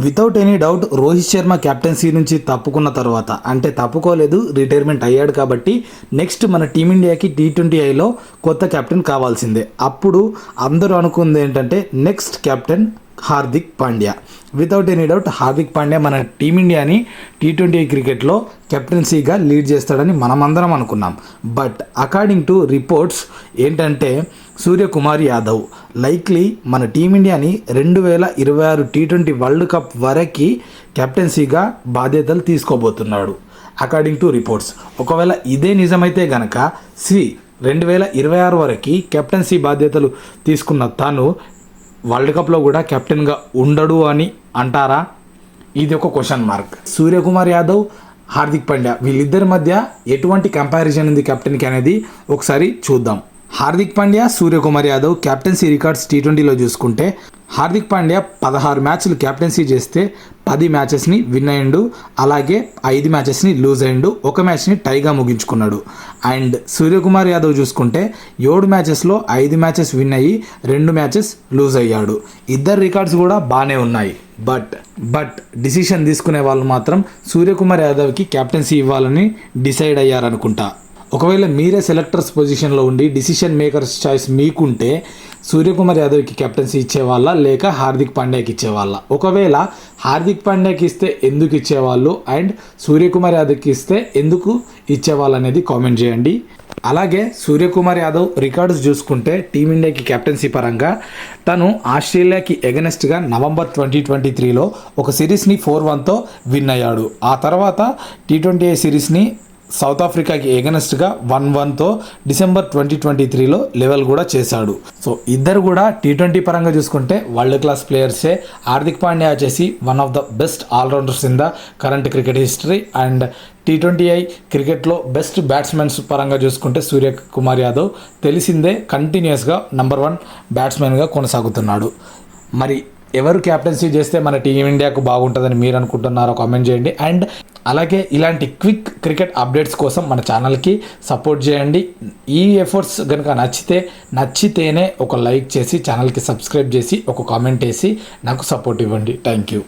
Without any doubt Rohit Sharma captaincy నుంచి తప్పుకున్న తర్వాత, అంటే తప్పుకోలేదు, రిటైర్మెంట్ అయ్యాడు కాబట్టి నెక్స్ట్ మన టీమిండియాకి T20Iలో కొత్త కెప్టెన్ కావాల్సిందే. అప్పుడు అందరూ అనుకుంది ఏంటంటే next captain Hardik Pandya. Without any doubt Hardik Pandya మన టీమిండియాని T20I క్రికెట్లో కెప్టెన్సీగా లీడ్ చేస్తాడని మనమందరం అనుకున్నాం. బట్ అకార్డింగ్ టు రిపోర్ట్స్ ఏంటంటే సూర్యకుమార్ యాదవ్ లైక్లీ మన టీమిండియాని 2026 T20 వరల్డ్ కప్ వరకు కెప్టెన్సీగా బాధ్యతలు తీసుకోబోతున్నాడు అకార్డింగ్ టు రిపోర్ట్స్. ఒకవేళ ఇదే నిజమైతే గనక 2026 వరకు కెప్టెన్సీ బాధ్యతలు తీసుకున్న తాను వరల్డ్ కప్లో కూడా కెప్టెన్గా ఉండడు అని అంటారా? ఇది ఒక క్వశ్చన్ మార్క్. సూర్యకుమార్ యాదవ్, హార్దిక్ పాండ్యా వీళ్ళిద్దరి మధ్య ఎటువంటి కంపారిజన్ ఉంది కెప్టెన్కి అనేది ఒకసారి చూద్దాం. హార్దిక్ పాండ్యా, సూర్యకుమార్ యాదవ్ కెప్టెన్సీ రికార్డ్స్ T20లో చూసుకుంటే హార్దిక్ పాండ్యా 16 మ్యాచ్లు కెప్టెన్సీ చేస్తే 10 మ్యాచెస్ని విన్ అయ్యిండు, అలాగే 5 మ్యాచెస్ని లూజ్ అయ్యిండు, 1 మ్యాచ్ని టైగా ముగించుకున్నాడు. అండ్ సూర్యకుమార్ యాదవ్ చూసుకుంటే 7 మ్యాచెస్లో 5 మ్యాచెస్ విన్ అయ్యి 2 మ్యాచెస్ లూజ్ అయ్యాడు. ఇద్దరు రికార్డ్స్ కూడా బాగానే ఉన్నాయి. బట్ డిసిషన్ తీసుకునే వాళ్ళు మాత్రం సూర్యకుమార్ యాదవ్కి కెప్టెన్సీ ఇవ్వాలని డిసైడ్ అయ్యారనుకుంటా. ఒకవేళ మీరే సెలెక్టర్స్ పొజిషన్లో ఉండి డిసిషన్ మేకర్స్ చాయిస్ మీకుంటే సూర్యకుమార్ యాదవ్కి కెప్టెన్సీ ఇచ్చేవాళ్ళ లేక హార్దిక్ పాండ్యాకి ఇచ్చేవాళ్ళ? ఒకవేళ హార్దిక్ పాండ్యాకి ఇస్తే ఎందుకు ఇచ్చేవాళ్ళు అండ్ సూర్యకుమార్ యాదవ్కి ఇస్తే ఎందుకు ఇచ్చేవాళ్ళు అనేది కామెంట్ చేయండి. అలాగే సూర్యకుమార్ యాదవ్ రికార్డ్స్ చూసుకుంటే టీమిండియాకి కెప్టెన్సీ పరంగా తను ఆస్ట్రేలియాకి ఎగనెస్ట్గా నవంబర్ 2023లో ఒక సిరీస్ని 4-1తో విన్ అయ్యాడు. ఆ తర్వాత T20I సిరీస్ని సౌత్ ఆఫ్రికాకి ఎగనెస్ట్గా 1-1తో డిసెంబర్ 2023లో లెవెల్ కూడా చేశాడు. సో ఇద్దరు కూడా T20 పరంగా చూసుకుంటే వరల్డ్ క్లాస్ ప్లేయర్సే. హార్దిక్ పాండ్యా వచ్చేసి one of the best allrounders in the current cricket history. And T20I క్రికెట్లో బెస్ట్ బ్యాట్స్మెన్స్ పరంగా చూసుకుంటే సూర్యకుమార్ యాదవ్ తెలిసిందే కంటిన్యూస్గా నెంబర్ 1 బ్యాట్స్మెన్గా కొనసాగుతున్నాడు. మరి ఎవరు క్యాప్టెన్సీ చేస్తే మన టీమిండియాకు బాగుంటుందని మీరు అనుకుంటున్నారో కామెంట్ చేయండి. అండ్ అలాగే ఇలాంటి క్విక్ క్రికెట్ అప్డేట్స్ కోసం మన ఛానల్కి సపోర్ట్ చేయండి. ఈ ఎఫర్ట్స్ కనుక నచ్చితేనే ఒక లైక్ చేసి ఛానల్కి సబ్స్క్రైబ్ చేసి ఒక కామెంట్ వేసి నాకు సపోర్ట్ ఇవ్వండి. Thank you.